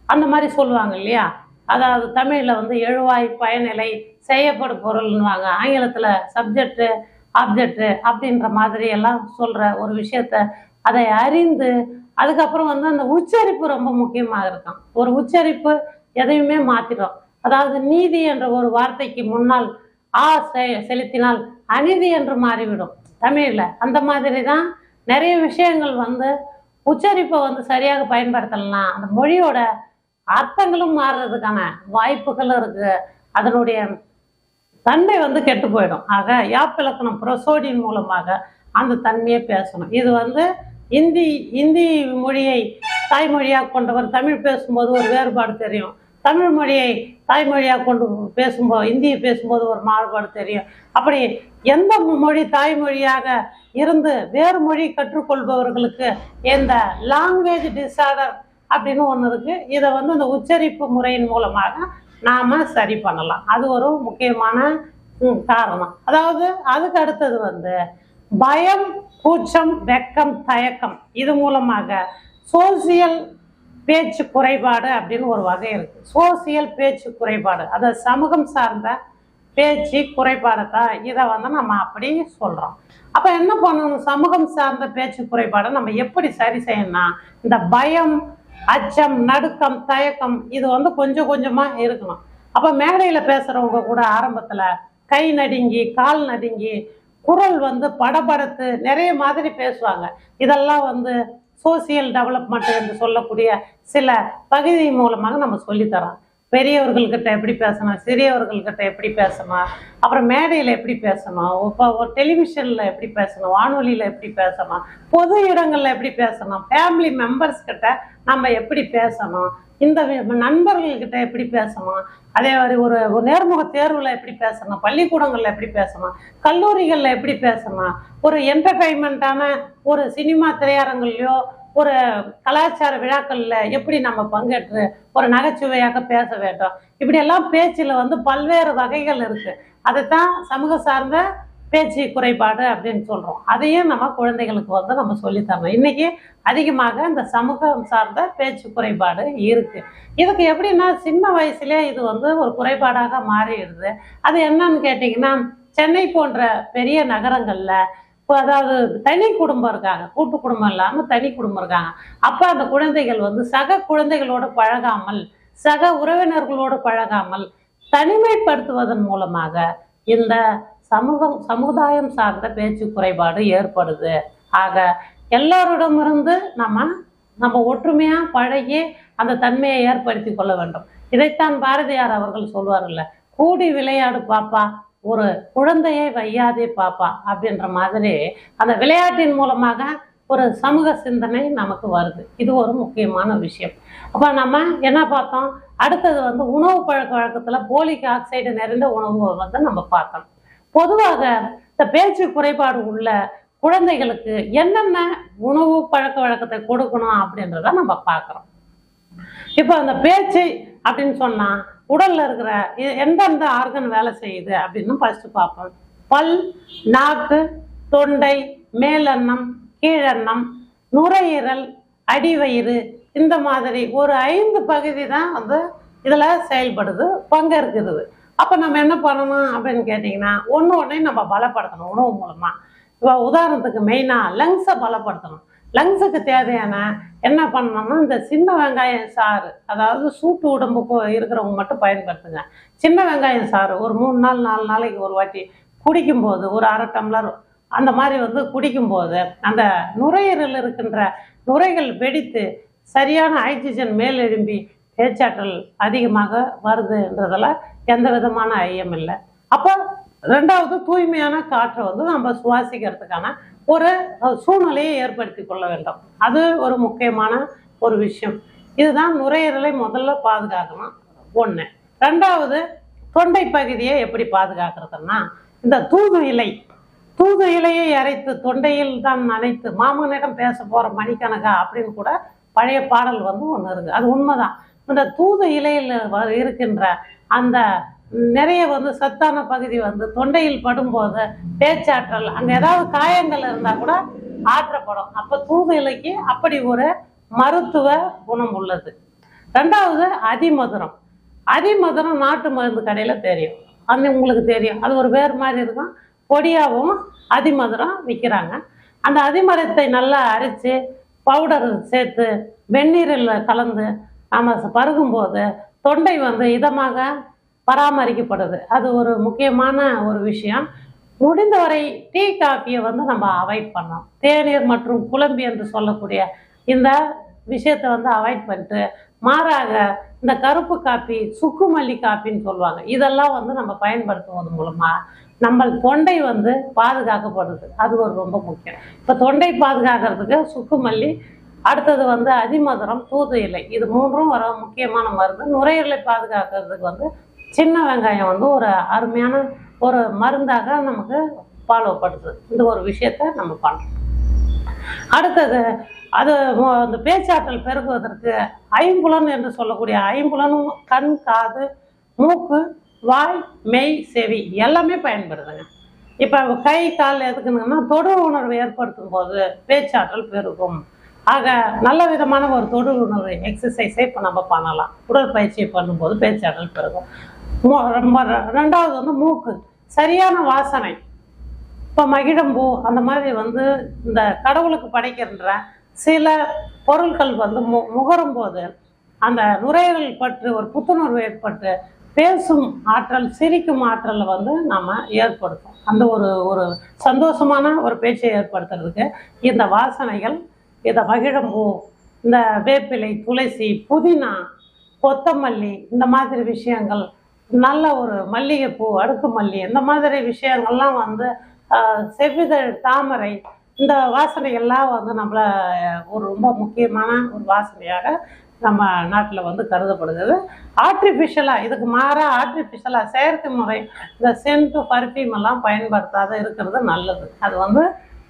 அந்த மாதிரி சொல்லுவாங்க இல்லையா. அதாவது தமிழில் வந்து எழுவாய் பயனிலை செய்யப்படும் பொருள்னுவாங்க, ஆங்கிலத்தில் சப்ஜெக்டு ஆப்ஜெக்டு அப்படின்ற மாதிரி எல்லாம் சொல்கிற ஒரு விஷயத்த அதை அறிந்து, அதுக்கப்புறம் வந்து அந்த உச்சரிப்பு ரொம்ப முக்கியமாக இருக்கும். ஒரு உச்சரிப்பு எதையுமே மாற்றிடும். அதாவது நீதி என்ற ஒரு வார்த்தைக்கு முன்னால் ஆ செலுத்தினால் அநீதி என்று மாறிவிடும் தமிழில். அந்த மாதிரி தான் நிறைய விஷயங்கள் வந்து உச்சரிப்பை வந்து சரியாக பயன்படுத்தலைன்னா அந்த மொழியோட அர்த்தங்களும் மாறுறதுக்கான வாய்ப்புகளும் இருக்கு. அதனுடைய தன்மை வந்து கெட்டு போயிடும். ஆக யாப்பிலக்கணம் ப்ரொசோடின் மூலமாக அந்த தன்மையை பேசணும். இது வந்து இந்தி மொழியை தாய்மொழியாக கொண்டவர் தமிழ் பேசும்போது ஒரு வேறுபாடு தெரியும். தமிழ் மொழியை தாய்மொழியாக கொண்டு பேசும்போது இந்தியை பேசும்போது ஒரு மாறுபாடு தெரியும். அப்படி எந்த மொழி தாய்மொழியாக இருந்து வேறு மொழி கற்றுக்கொள்பவர்களுக்கு இந்த லாங்குவேஜ் டிஸார்டர் அப்படின்னு ஒன்று இருக்குது. இதை வந்து இந்த உச்சரிப்பு முறையின் மூலமாக நாம் சரி பண்ணலாம். அது ஒரு முக்கியமான காரணம். அதாவது அதுக்கு அடுத்தது வந்து பயம், கூச்சம், வெக்கம், தயக்கம், இது மூலமாக சோசியல் பேச்சு குறைபாடு அப்படின்னு ஒரு வகை இருக்கு. சோசியல் பேச்சு குறைபாடு, அதாவது சமூகம் சார்ந்த பேச்சு குறைபாடு தான். இதை வந்து நம்ம அப்படி சொல்றோம். அப்ப என்ன பண்ணணும்? சமூகம் சார்ந்த பேச்சு குறைபாடை நம்ம எப்படி சரி செய்யணும்னா, இந்த பயம், அச்சம், நடுக்கம், தயக்கம் இது வந்து கொஞ்சம் கொஞ்சமா இருக்கணும். அப்ப மேடையில பேசுறவங்க கூட ஆரம்பத்துல கை நடுங்கி, கால் நடுங்கி, குரல் வந்து படபடத்து நிறைய மாதிரி பேசுவாங்க. இதெல்லாம் வந்து சோசியல் டெவலப்மெண்ட் என்று சொல்லக்கூடிய சில பகுதி மூலமாக நம்ம சொல்லித்தரோம். பெரியவர்கள்கிட்ட எப்படி பேசணும், சிறியவர்கள்கிட்ட எப்படி பேசணும், அப்புறம் மேடையில் எப்படி பேசணும், இப்போ ஒரு டெலிவிஷனில் எப்படி பேசணும், வானொலியில் எப்படி பேசணும், பொது இடங்களில் எப்படி பேசணும், ஃபேமிலி மெம்பர்ஸ் கிட்ட நம்ம எப்படி பேசணும், இந்த நண்பர்கள்கிட்ட எப்படி பேசணும், அதே மாதிரி ஒரு நேர்முக தேர்வில் எப்படி பேசணும், பள்ளிக்கூடங்களில் எப்படி பேசணும், கல்லூரிகளில் எப்படி பேசணும், ஒரு என்டர்டைன்மெண்ட்டான ஒரு சினிமா திரையரங்குலையோ ஒரு கலாச்சார விழாக்களில் எப்படி நம்ம பங்கேற்று ஒரு நகைச்சுவையாக பேச வேண்டும். இப்படியெல்லாம் பேச்சில் வந்து பல்வேறு வகைகள் இருக்குது. அதைத்தான் சமூக சார்ந்த பேச்சு குறைபாடு அப்படின்னு சொல்கிறோம். அதையும் நம்ம குழந்தைகளுக்கு வந்து நம்ம சொல்லித்தரணும். இன்றைக்கி அதிகமாக இந்த சமூகம் சார்ந்த பேச்சு குறைபாடு இருக்குது. இதுக்கு எப்படின்னா சின்ன வயசுலேயே இது வந்து ஒரு குறைபாடாக மாறிடுது. அது என்னன்னு கேட்டிங்கன்னா, சென்னை போன்ற பெரிய நகரங்களில் இப்போ அதாவது தனி குடும்பம் இருக்காங்க, கூட்டு குடும்பம் இல்லாமல் தனி குடும்பம் இருக்காங்க. அப்போ அந்த குழந்தைகள் வந்து சக குழந்தைகளோடு பழகாமல், சக உறவினர்களோடு பழகாமல் தனிமைப்படுத்துவதன் மூலமாக இந்த சமுதாயம் சார்ந்த பேச்சு குறைபாடு ஏற்படுது. ஆக எல்லாரிடமிருந்து நம்ம ஒற்றுமையாக பழகி அந்த தன்மையை ஏற்படுத்தி கொள்ள வேண்டும். இதைத்தான் பாரதியார் அவர்கள் சொல்வார்ல, கூடி விளையாடு பாப்பா, ஒரு குழந்தையை வையாதே பாப்பா அப்படின்ற மாதிரி அந்த விளையாட்டின் மூலமாக ஒரு சமூக சிந்தனை நமக்கு வருது. இது ஒரு முக்கியமான விஷயம். அப்போ நம்ம என்ன பார்த்தோம்? அடுத்தது வந்து உணவு பழக்க வழக்கத்தில் போலிக் ஆக்சைடு நிறைந்த உணவு வந்து நம்ம பார்த்தோம். பொதுவாக இந்த பேச்சு குறைபாடு உள்ள குழந்தைகளுக்கு என்னென்ன உணவு பழக்க வழக்கத்தை கொடுக்கணும் அப்படின்றத நம்ம பார்க்குறோம். இப்போ அந்த பேச்சு அப்படின்னு சொன்னால் உடலில் இருக்கிற எந்தெந்த ஆர்கன் வேலை செய்யுது அப்படின்னு ஃபர்ஸ்ட் பார்ப்போம். பல், நாக்கு, தொண்டை, மேலெண்ணம், கீழெண்ணம், நுரையீரல், அடிவயிறு, இந்த மாதிரி ஒரு 5 பகுதி தான் வந்து இதில் செயல்படுது, பங்கேற்கிறது. அப்போ நம்ம என்ன பண்ணணும் அப்படின்னு கேட்டிங்கன்னா, ஒன்றையும் நம்ம பலப்படுத்தணும் உணவு மூலமாக. இப்போ உதாரணத்துக்கு மெயினாக லங்ஸை பலப்படுத்தணும். லங்ஸுக்கு தேவையான என்ன பண்ணணும்னா, இந்த சின்ன வெங்காயம் சாறு, அதாவது சூட்டு உடம்புக்கு இருக்கிறவங்க மட்டும் பயன்படுத்துங்க. சின்ன வெங்காயம் சாறு ஒரு 3 நாள் 4 நாளைக்கு ஒரு வாட்டி குடிக்கும்போது, ஒரு 1/2 டம்ளர் அந்த மாதிரி வந்து குடிக்கும்போது அந்த நுரையீரல் இருக்கின்ற நுரைகள் வெடித்து சரியான ஆக்சிஜன் மேலெழும்பி பேச்சாற்றல் அதிகமாக வருதுன்றதில் எந்த விதமான ஐயம் இல்லை. அப்போ 2வது தூய்மையான காற்றை வந்து நம்ம சுவாசிக்கிறதுக்கான ஒரு சூழ்நிலையை ஏற்படுத்தி கொள்ள வேண்டும். அது ஒரு முக்கியமான ஒரு விஷயம். இதுதான் நுரையீரலை முதல்ல பாதுகாக்கணும் ஒன்று. ரெண்டாவது, தொண்டை பகுதியை எப்படி பாதுகாக்கிறதுன்னா, இந்த தூது இலையை அரைத்து தொண்டையில் தான் நனைத்து மாமனிடம் பேச போற மணிக்கணக்கா அப்படின்னு கூட பழைய பாடல் வந்து ஒன்று இருக்கு. அது உண்மைதான். இந்த தூது இலையில் இருக்கின்ற அந்த நிறைய வந்து சத்தான பகுதி வந்து தொண்டையில் படும்போது பேச்சாற்றல், அங்க ஏதாவது காயங்கள் இருந்தா கூட ஆற்றப்படும். அப்ப தூது இலைக்கு அப்படி ஒரு மருத்துவ குணம் உள்ளது. ரெண்டாவது, அதிமதுரம் நாட்டு மருந்து கடையில தெரியும், அது உங்களுக்கு தெரியும். அது ஒரு வேறு மாதிரி இருக்கும், பொடியாகவும் அதிமதுரம் விற்கிறாங்க. அந்த அதிமரத்தை நல்லா அரைச்சு பவுடர் சேர்த்து வெந்நீரில் கலந்து நம்ம பருகும்போது தொண்டை வந்து இதமாக பராமரிக்கப்படுது. அது ஒரு முக்கியமான ஒரு விஷயம். முடிந்தவரை டீ காஃபியை வந்து நம்ம அவாய்ட் பண்ணோம். தேநீர் மற்றும் குழம்பி என்று சொல்லக்கூடிய இந்த விஷயத்தை வந்து அவாய்ட் பண்ணிட்டு, மாறாக இந்த கருப்பு காப்பி, சுக்குமல்லி காப்பின்னு சொல்லுவாங்க, இதெல்லாம் வந்து நம்ம பயன்படுத்துவது மூலமா நம்ம தொண்டை வந்து பாதுகாக்கப்படுது. அது ஒரு ரொம்ப முக்கியம். இப்போ தொண்டை பாதுகாக்கிறதுக்கு சுக்குமல்லி, அடுத்தது வந்து அதிமதுரம், தூது இலை, இது மூன்றும் வர முக்கியமான மருந்து. நுரையீரலை பாதுகாக்கிறதுக்கு வந்து சின்ன வெங்காயம் வந்து ஒரு அருமையான ஒரு மருந்தாக நமக்கு ஃபாலோ பண்ணுது. இந்த ஒரு விஷயத்த நம்ம பண்ணுறோம். அடுத்தது, அது அந்த பேச்சாற்றல் பெருகுவதற்கு ஐம்புலன் என்று சொல்லக்கூடிய ஐம்புலனும் கண், காது, மூக்கு, வாய், மெய், செவி எல்லாமே பயன்படுதுங்க. இப்போ கை கால் எதுக்குன்னா தொடு உணர்வு ஏற்படுத்தும் போது பேச்சாற்றல் பெருகும். ஆக நல்ல விதமான ஒரு தொடு உணர்வு எக்ஸசைஸை இப்போ நம்ம பண்ணலாம். உடற்பயிற்சியை பண்ணும்போது பேச்சாற்றல் பெருகும். ரெண்டாவது வந்து மூக்கு, சரியான வாசனை. இப்போ மகிழம்பூ அந்த மாதிரி வந்து இந்த கடவுளுக்கு படைக்கின்ற சில பொருட்கள் வந்து முகரும் போது அந்த நுரையீரல் பற்று ஒரு புத்துணர்வு ஏற்பட்டு பேசும் ஆற்றல், சிரிக்கும் ஆற்றலை வந்து நம்ம ஏற்படுத்தும். அந்த ஒரு சந்தோஷமான ஒரு பேச்சை ஏற்படுத்துறதுக்கு இந்த வாசனைகள், இந்த மகிழம்பூ, இந்த வேப்பிலை, துளசி, புதினா, கொத்தமல்லி, இந்த மாதிரி விஷயங்கள், நல்ல ஒரு மல்லிகைப்பூ, அடுக்கு மல்லி, இந்த மாதிரி விஷயங்கள்லாம் வந்து செவ்விதழ், தாமரை, இந்த வாசனைகள்லாம் வந்து நம்மளை ஒரு ரொம்ப முக்கியமான ஒரு வாசனையாக நம்ம நாட்டில் வந்து கருதப்படுகிறது. ஆர்டிஃபிஷியலாக, இதுக்கு மாறாக ஆர்டிஃபிஷியலாக செயற்கை முறை இந்த சென்ட்டு, பர்ஃப்யூம் எல்லாம் பயன்படுத்தாத இருக்கிறது நல்லது. அது வந்து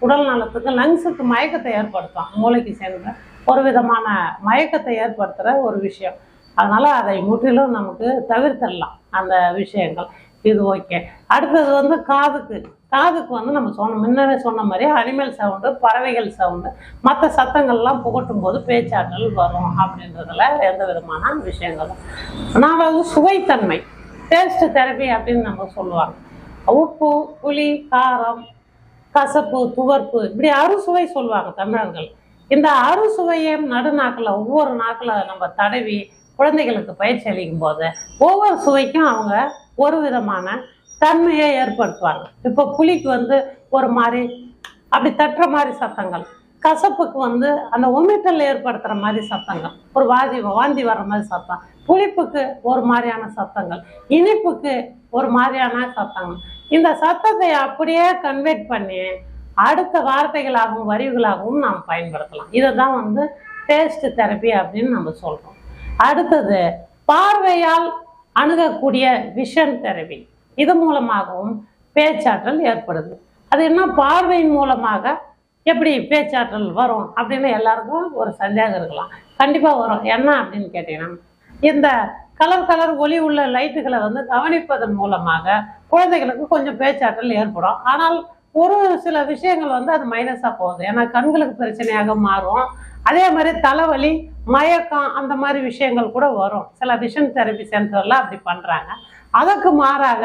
உடல் நலத்துக்கு, லங்ஸுக்கு மயக்கத்தை ஏற்படுத்தும். மூளைக்கு சேர்ந்த ஒரு விதமான மயக்கத்தை ஏற்படுத்துகிற ஒரு விஷயம். அதனால் அதை முற்றிலும் நமக்கு தவிர்த்திடலாம் அந்த விஷயங்கள். இது ஓகே. அடுத்தது வந்து காதுக்கு வந்து நம்ம முன்னரே சொன்ன மாதிரி அனிமல் சவுண்டு, பறவைகள் சவுண்டு, மற்ற சத்தங்கள்லாம் புகட்டும் போது பேச்சாற்றல் வரும் அப்படின்றதுல எந்த விதமான விஷயங்களும். நாலாவது சுவைத்தன்மை, டேஸ்ட் தெரப்பி அப்படின்னு நம்ம சொல்லுவாங்க. உப்பு, புளி, காரம், கசப்பு, துவர்ப்பு, இப்படி அறுசுவை சொல்லுவாங்க தமிழர்கள். இந்த அறுசுவையும் நடுநாக்கில் ஒவ்வொரு நாக்கில் நம்ம தடவி குழந்தைகளுக்கு பயிற்சி அளிக்கும் போது ஒவ்வொரு சுவைக்கும் அவங்க ஒரு விதமான தன்மையை ஏற்படுத்துவாங்க. இப்போ புளிக்கு வந்து ஒரு மாதிரி அப்படி தட்டுற மாதிரி சத்தங்கள், கசப்புக்கு வந்து அந்த உமிட்டல் ஏற்படுத்துகிற மாதிரி சத்தங்கள், ஒரு வாந்தி வர்ற மாதிரி சத்தம், புளிப்புக்கு ஒரு மாதிரியான சத்தங்கள், இனிப்புக்கு ஒரு மாதிரியான சத்தங்கள். இந்த சத்தத்தை அப்படியே கன்வெர்ட் பண்ணி அடுத்த வார்த்தைகளாகவும் வரிகளாகவும் நாம் பயன்படுத்தலாம். இதை தான் வந்து டேஸ்ட் தெரப்பி அப்படின்னு நம்ம சொல்கிறோம். அடுத்தது, பார்வையால் அணுகக்கூடிய விஷன் தெரப்பி. இது மூலமாகவும் பேச்சாற்றல் ஏற்படுது. அது என்ன, பார்வையின் மூலமாக எப்படி பேச்சாற்றல் வரும் அப்படின்னு எல்லாருக்கும் ஒரு சந்தேகம் இருக்கலாம். கண்டிப்பாக வரும். என்ன அப்படின்னு கேட்டீங்கன்னா, இந்த கலர் ஒளி உள்ள லைட்டுகளை வந்து கவனிப்பதன் மூலமாக குழந்தைகளுக்கு கொஞ்சம் பேச்சாற்றல் ஏற்படும். ஆனால் ஒரு சில விஷயங்கள் வந்து அது மைனஸாக போகுது. ஏன்னா கண்களுக்கு பிரச்சனையாக மாறும். அதே மாதிரி தலைவலி, மயக்கம், அந்த மாதிரி விஷயங்கள் கூட வரும். சில விஷன் தெரப்பி சென்டர்லாம் அப்படி பண்ணுறாங்க. அதற்கு மாறாக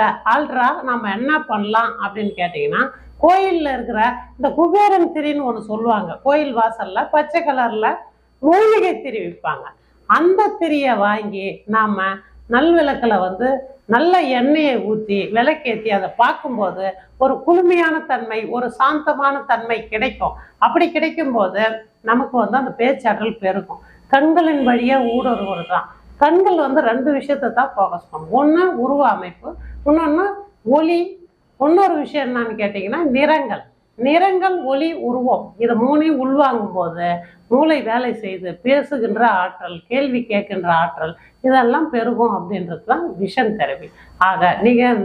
நம்ம என்ன பண்ணலாம் அப்படின்னு கேட்டிங்கன்னா, கோயிலில் இருக்கிற இந்த குபேரன் திரின்னு ஒன்று சொல்லுவாங்க. கோயில் வாசலில் பச்சை கலரில் மூலிகை திரி விற்பாங்க. அந்த திரியை வாங்கி நாம் நல்விளக்கில் வந்து நல்ல எண்ணெயை ஊற்றி விளக்கேற்றி அதை பார்க்கும்போது ஒரு குளுமையான தன்மை, ஒரு சாந்தமான தன்மை கிடைக்கும். அப்படி கிடைக்கும்போது நமக்கு வந்து அந்த பேச்சாற்றல் பெருகும். கண்களின் வழியாக ஊடுருவது தான். கண்கள் வந்து ரெண்டு விஷயத்தை தான் ஃபோக்கஸ் பண்ணும். ஒன்று உருவ அமைப்பு, இன்னொன்று ஒளி, இன்னொரு விஷயம் என்னன்னு கேட்டிங்கன்னா நிறங்கள். நிறங்கள், ஒலி, உருவம் இது மூணையும் உள்வாங்கும் போது மூளை வேலை செய்து பேசுகின்ற ஆற்றல், கேள்வி கேட்கின்ற ஆற்றல் இதெல்லாம் பெருகும் அப்படின்றது தான் விஷன் தெரபி. ஆக நீங்கள்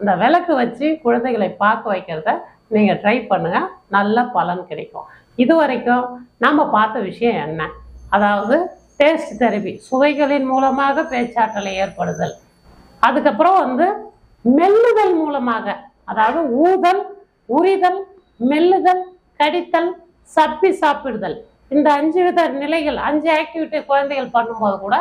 இந்த விளக்கு வச்சு குழந்தைகளை பார்க்க வைக்கிறத நீங்கள் ட்ரை பண்ணுங்க, நல்ல பலன் கிடைக்கும். இது வரைக்கும் நாம் பார்த்த விஷயம் என்ன? அதாவது டேஸ்ட் தெரபி, சுவைகளின் மூலமாக பேச்சாற்றலை ஏற்படுதல். அதுக்கப்புறம் மெல்லுதல் மூலமாக, அதாவது ஊதல், உரிதல், மெல்லுதல், கடித்தல், சப்பி சாப்பிடுதல், இந்த 5 வித நிலைகள், 5 ஆக்டிவிட்டி குழந்தைகள் பண்ணும்போது கூட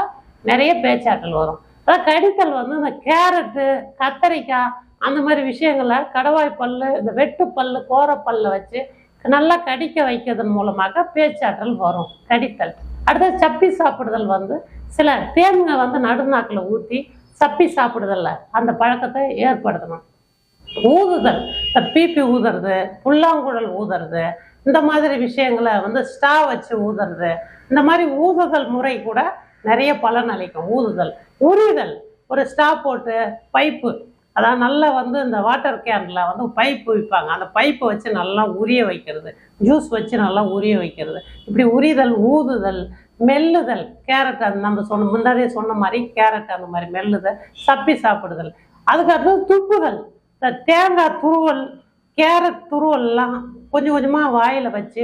நிறைய பேச்சாற்றல் வரும். அதாவது கடித்தல் இந்த கேரட்டு, கத்தரிக்காய் அந்த மாதிரி விஷயங்களை கடவாய் பல்லு, இந்த வெட்டு பல்லு, கோரப்பல்ல வச்சு நல்லா கடிக்க வைக்கிறதன் மூலமாக பேச்சாற்றல் வரும், கடித்தல். அடுத்தது சப்பி சாப்பிடுதல், சில தேன்களை நடுநாக்கில் ஊற்றி சப்பி சாப்பிடுதல்ல அந்த பழக்கத்தை ஏற்படுத்தணும். ஊதுதல், இந்த பீப்பி ஊதுறது, புல்லாங்குழல் ஊதுறது, இந்த மாதிரி விஷயங்களை ஸ்டா வச்சு ஊதுறது, இந்த மாதிரி ஊதுதல் முறை கூட நிறைய பலன் அளிக்கும். ஊதுதல். உரிதல், ஒரு ஸ்டா போட்டு பைப்பு, அதாவது நல்லா இந்த வாட்டர் கேனில் பைப்பு விற்பாங்க, அந்த பைப்பை வச்சு நல்லா உரிய வைக்கிறது, ஜூஸ் வச்சு நல்லா உரிய வைக்கிறது. இப்படி உரிதல், ஊதுதல், மெல்லுதல், கேரட் நம்ம முன்னாடியே சொன்ன மாதிரி கேரட் அந்த மாதிரி மெல்லுதல், சப்பி சாப்பிடுதல். அதுக்கடுத்தது துப்புதல், இந்த தேங்காய் துருவல், கேரட் துருவல்லாம் கொஞ்சம் கொஞ்சமாக வாயில் வச்சு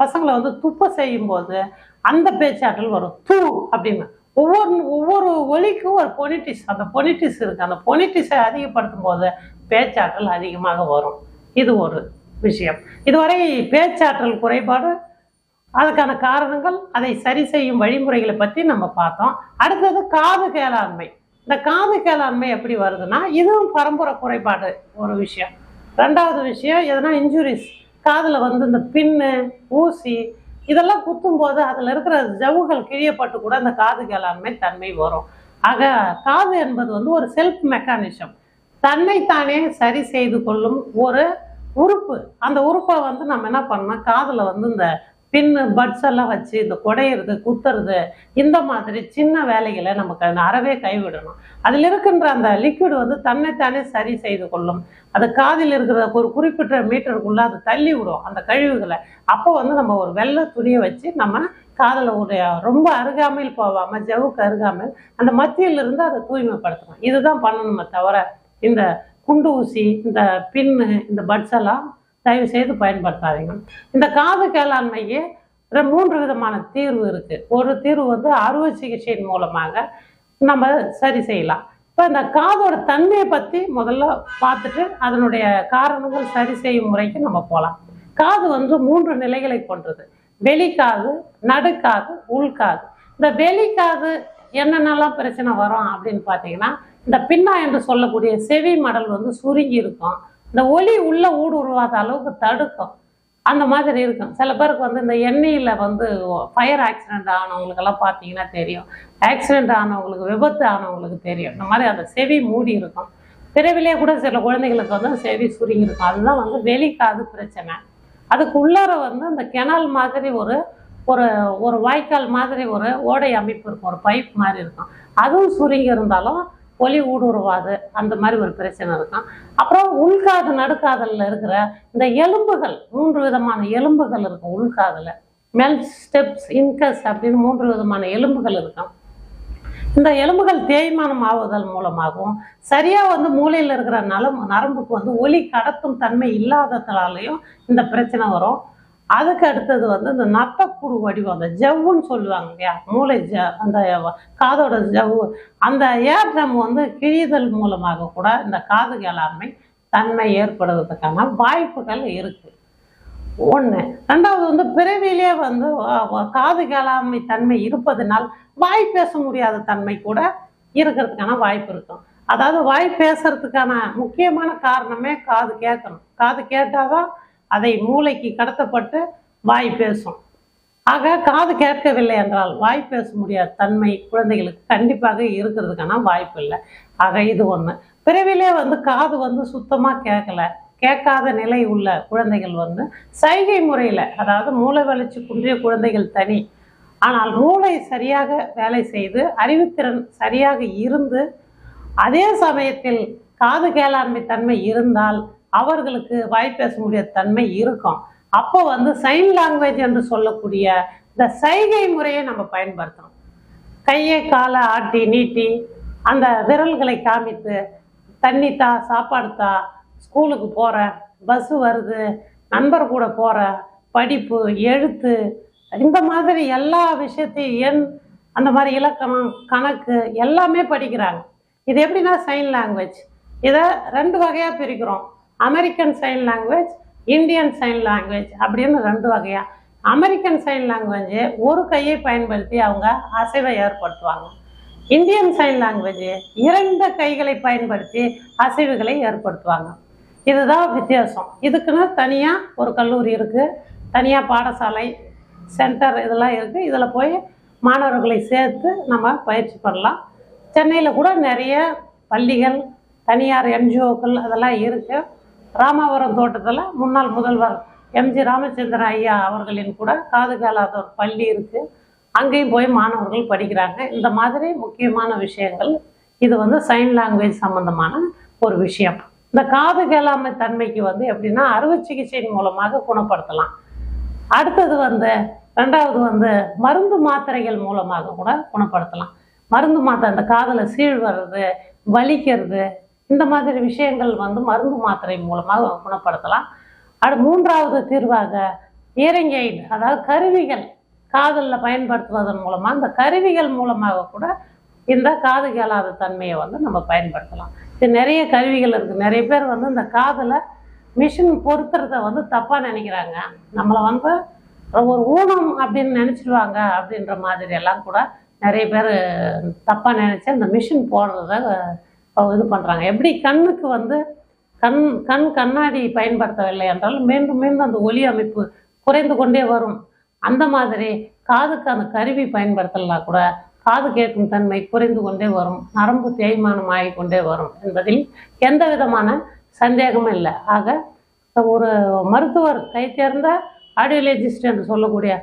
பசங்களை துப்ப செய்யும்போது அந்த பேச்சாற்றல் வரும். தூ அப்படின்னு ஒவ்வொரு ஒலிக்கும் ஒரு பொனிட்டிஸ், அந்த பொனிட்டிஸ் இருக்குது, அந்த பொனிட்டிஸை அதிகப்படுத்தும் போது பேச்சாற்றல் அதிகமாக வரும். இது ஒரு விஷயம். இதுவரை பேச்சாற்றல் குறைபாடு, அதுக்கான காரணங்கள், அதை சரி செய்யும் வழிமுறைகளை பற்றி நம்ம பார்த்தோம். அடுத்தது காது கேளாண்மை. இந்த காது கேளாண்மை எப்படி வருதுன்னா, இதுவும் பரம்பரை குறைபாடு ஒரு விஷயம். 2வது விஷயம் எதனா இன்ஜுரிஸ், காதில் இந்த பின்னு, ஊசி இதெல்லாம் குத்தும்போது அதில் இருக்கிற ஜவ்வுகள் கிழியப்பட்டு கூட அந்த காது கேளாண்மை தன்மை வரும். ஆக காது என்பது ஒரு செல்ஃப் மெக்கானிசம், தன்னைத்தானே சரி செய்து கொள்ளும் ஒரு உறுப்பு. அந்த உறுப்பை நம்ம என்ன பண்ணோம், காதில் இந்த பின்னு, பட்ஸ் எல்லாம் வச்சு இந்த குடையிறது, குத்துறது, இந்த மாதிரி சின்ன வேலைகளை நமக்கு அறவே கைவிடணும். அதில் இருக்கின்ற அந்த லிக்விட் தன்னைத்தானே சரி செய்து கொள்ளும். அது காதில் இருக்கிற ஒரு குறிப்பிட்ட மீட்டருக்குள்ளே அது தள்ளி விடும் அந்த கழிவுகளை. அப்போ நம்ம ஒரு வெள்ளை துணியை வச்சு நம்ம காதில் ரொம்ப அருகாமையில் போகாமல், ஜவுக்கு அருகாமல் அந்த மத்தியிலிருந்து அதை தூய்மைப்படுத்தணும். இதுதான் பண்ணணுமே தவிர இந்த குண்டு ஊசி, இந்த பின்னு, இந்த பட்ஸ் எல்லாம் தயவு செய்து பயன்படுத்தாதீங்க. இந்த காது கேளாண்மைக்கு 3 விதமான தீர்வு இருக்குது. ஒரு தீர்வு அறுவை சிகிச்சையின் மூலமாக நம்ம சரி செய்யலாம். இப்போ இந்த காதோட தன்மையை பற்றி முதல்ல பார்த்துட்டு அதனுடைய காரணங்கள் சரி செய்யும் முறைக்கு நம்ம போகலாம். காது 3 நிலைகளை கொண்டது. வெளிக்காது, நடுக்காது, உள்காது. இந்த வெளிக்காது என்னென்னலாம் பிரச்சனை வரும் அப்படின்னு பார்த்தீங்கன்னா, இந்த பின்னா என்று சொல்லக்கூடிய செவி மடல் சுருங்கி இருக்கும், இந்த ஒலி உள்ள ஊடுருவாத அளவுக்கு தடுக்கும், அந்த மாதிரி இருக்கும். சில பேருக்கு இந்த எண்ணெயில் ஃபயர் ஆக்சிடெண்ட் ஆனவங்களுக்கெல்லாம் பார்த்தீங்கன்னா தெரியும், ஆக்சிடெண்ட் ஆனவங்களுக்கு, விபத்து ஆனவங்களுக்கு தெரியும். இந்த மாதிரி அந்த செவி மூடி இருக்கும். பிறவிலே கூட சில குழந்தைங்களுக்கு செவி சுருங்கி இருக்கும். அதுதான் வெளிக்காது பிரச்சனை. அதுக்கு உள்ளார அந்த கெனால் மாதிரி ஒரு ஒரு வாய்க்கால் மாதிரி ஒரு ஓடை அமைப்பு இருக்கும், ஒரு பைப் மாதிரி இருக்கும். அதுவும் சுருங்கி இருந்தாலும் ஒலி ஊடுருவாது, அந்த மாதிரி ஒரு பிரச்சனை இருக்கும். அப்புறம் உள்காது, நடுக்காதலில் இருக்கிற இந்த எலும்புகள், 3 விதமான எலும்புகள் இருக்கும் உள்காதில். மெல்ஸ், ஸ்டெப்ஸ், இன்கஸ் அப்படின்னு 3 விதமான எலும்புகள் இருக்கும். இந்த எலும்புகள் தேய்மானம் ஆவதன் மூலமாகவும், சரியாக மூளையில் இருக்கிற நரம்புக்கு ஒலி கடத்தும் தன்மை இல்லாததாலையும் இந்த பிரச்சனை வரும். அதுக்கு அடுத்தது இந்த நத்தக்குடு வடிவம், அந்த ஜவ்வுன்னு சொல்லுவாங்க இல்லையா, மூளை அந்த காதோட ஜவ்வு, அந்த ஏற்றம் கிழிதல் மூலமாக கூட இந்த காது கேளாண்மை தன்மை ஏற்படுவதற்கான வாய்ப்புகள் இருக்கு. 1. 2வது பிறவிலே காது கேளாண்மை தன்மை இருப்பதனால் வாய் பேச முடியாத தன்மை கூட இருக்கிறதுக்கான வாய்ப்பு இருக்கும். அதாவது வாய் பேசுறதுக்கான முக்கியமான காரணமே காது கேட்கணும். காது கேட்டாதான் அதை மூளைக்கு கடத்தப்பட்டு வாய் பேசும். ஆக காது கேட்கவில்லை என்றால் வாய் பேச முடியாத தன்மை குழந்தைகளுக்கு கண்டிப்பாக இருக்கிறதுக்கான வாய்ப்பு இல்லை. ஆக இது 1. பிறவிலே காது சுத்தமாக கேட்காத நிலை உள்ள குழந்தைகள் சைகை முறையில், அதாவது மூளை வளர்ச்சி குன்றிய குழந்தைகள் தனி, ஆனால் மூளை சரியாக வேலை செய்து அறிவுத்திறன் சரியாக இருந்து அதே சமயத்தில் காது கேளாண்மை தன்மை இருந்தால் அவர்களுக்கு வாய் பேச முடியாத தன்மை இருக்கும். அப்போ வந்து சைன் லாங்குவேஜ் என்று சொல்லக்கூடிய இந்த சைகை முறையை நம்ம பயன்படுத்தணும். கையை காலை ஆட்டி நீட்டி அந்த விரல்களை காமித்து தண்ணி தா, சாப்பாடு தா, ஸ்கூலுக்கு போகிற, பஸ்ஸு வருது, நண்பர் கூட போகிற, படிப்பு, எழுத்து, இந்த மாதிரி எல்லா விஷயத்தையும் எண், அந்த மாதிரி இலக்கணம், கணக்கு எல்லாமே படிக்கிறாங்க. இது எப்படின்னா சைன் லாங்குவேஜ். இதை 2 வகையாக பிரிக்கிறோம். American sign language, Indian sign language அப்படின்னு 2 வகையாக. அமெரிக்கன் சைன் லாங்குவேஜ் ஒரு கையை பயன்படுத்தி அவங்க அசைவை ஏற்படுத்துவாங்க. இந்தியன் சைன் லாங்குவேஜ் 2 கைகளை பயன்படுத்தி அசைவுகளை ஏற்படுத்துவாங்க. இதுதான் வித்தியாசம். இதுக்குன்னு தனியாக ஒரு கல்லூரி இருக்குது, தனியாக பாடசாலை சென்டர் இதெல்லாம் இருக்குது. இதில் போய் மாணவர்களை சேர்த்து நம்ம பயிற்சி பண்ணலாம். சென்னையில் கூட நிறைய பள்ளிகள், தனியார் என்ஜிஓக்கள் அதெல்லாம் இருக்குது. ராமாவரம் தோட்டத்தில் முன்னாள் முதல்வர் எம்ஜி ராமச்சந்திரன் ஐயா அவர்களின் கூட காது கேளாத ஒரு பள்ளி இருக்குது. அங்கேயும் போய் மாணவர்கள் படிக்கிறாங்க. இந்த மாதிரி முக்கியமான விஷயங்கள் இது வந்து சைன் லாங்குவேஜ் சம்மந்தமான ஒரு விஷயம். இந்த காது கேளாமை தன்மைக்கு வந்து எப்படின்னா அறுவை சிகிச்சையின் மூலமாக குணப்படுத்தலாம். அடுத்தது வந்து 2வது வந்து மருந்து மாத்திரைகள் மூலமாக கூட குணப்படுத்தலாம். மருந்து மாத்திரை, அந்த காதில் சீழ் வர்றது, வலிக்கிறது, இந்த மாதிரி விஷயங்கள் வந்து மருந்து மாத்திரை மூலமாக குணப்படுத்தலாம். 3வது தீர்வாக இயரிங் எய்ட், அதாவது கருவிகள் காதலில் பயன்படுத்துவதன் மூலமாக, இந்த கருவிகள் மூலமாக கூட இந்த காது கேளாத தன்மையை வந்து நம்ம பயன்படுத்தலாம். இது நிறைய கருவிகள் இருக்குது. நிறைய பேர் வந்து இந்த காதில் மிஷின் பொருத்துறத வந்து தப்பாக நினைக்கிறாங்க. நம்மளை வந்து ஒரு ஊனம் அப்படின்னு நினச்சிடுவாங்க. அப்படின்ற மாதிரி எல்லாம் கூட நிறைய பேர் தப்பாக நினச்சி அந்த மிஷின் போடுறத இது பண்ணுறாங்க. எப்படி கண்ணுக்கு வந்து கண்ணாடி பயன்படுத்தவில்லை என்றால் மீண்டும் மீண்டும் அந்த ஒலி அமைப்பு குறைந்து கொண்டே வரும். அந்த மாதிரி காதுக்கு அந்த கருவி பயன்படுத்தலாம் கூட காது கேட்கும் தன்மை குறைந்து கொண்டே வரும், நரம்பு தேய்மானம் ஆகிக்கொண்டே வரும் என்பதில் எந்த விதமான சந்தேகமும் இல்லை. ஆக ஒரு மருத்துவர், கை தேர்ந்த ஆடியோலஜிஸ்ட் என்று சொல்லக்கூடிய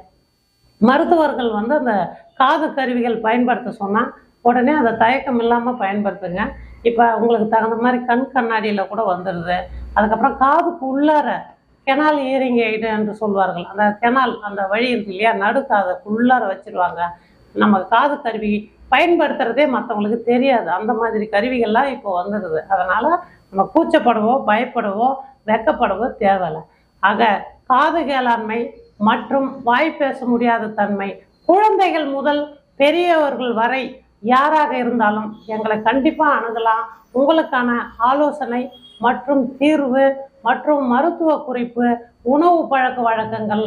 மருத்துவர்கள் வந்து அந்த காது கருவிகள் பயன்படுத்த சொன்னால் உடனே அதை தயக்கம் இல்லாமல் பயன்படுத்துங்க. இப்போ உங்களுக்கு தகுந்த மாதிரி கண்ணாடியில் கூட வந்துடுது. அதுக்கப்புறம் காதுக்கு உள்ளார கெனால் இயரிங் எய்டு என்று சொல்வார்கள். அந்த கெனால், அந்த வழி இருக்கு இல்லையா, நடுக்காதுக்கு உள்ளார வச்சுருவாங்க. நம்ம காது கருவி பயன்படுத்துகிறதே மற்றவங்களுக்கு தெரியாது. அந்த மாதிரி கருவிகள்லாம் இப்போ வந்துடுது. அதனால் நம்ம கூச்சப்படவோ பயப்படவோ வெக்கப்படவோ தேவையில்லை. ஆக காது கேளாண்மை மற்றும் வாய் பேச முடியாத தன்மை குழந்தைகள் முதல் பெரியவர்கள் வரை யாராக இருந்தாலும் எங்களை கண்டிப்பாக அணுகலாம். உங்களுக்கான ஆலோசனை மற்றும் தீர்வு மற்றும் மருத்துவ குறிப்பு, உணவு பழக்க வழக்கங்கள்,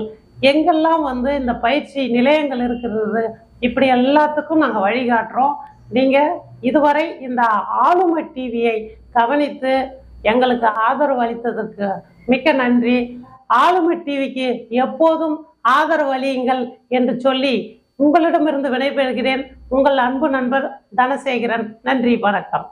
எங்கெல்லாம் வந்து இந்த பயிற்சி நிலையங்கள் இருக்கிறது, இப்படி எல்லாத்துக்கும் நாங்கள் வழிகாட்டுறோம். நீங்கள் இதுவரை இந்த ஆளுமை டிவியை கவனித்து எங்களுக்கு ஆதரவு அளித்ததற்கு மிக்க நன்றி. ஆளுமை டிவிக்கு எப்போதும் ஆதரவு அளியுங்கள் என்று சொல்லி உங்களிடமிருந்து விடைபெறுகிறேன். உங்கள் அன்பு நண்பர் தனசேகரன். நன்றி, வணக்கம்.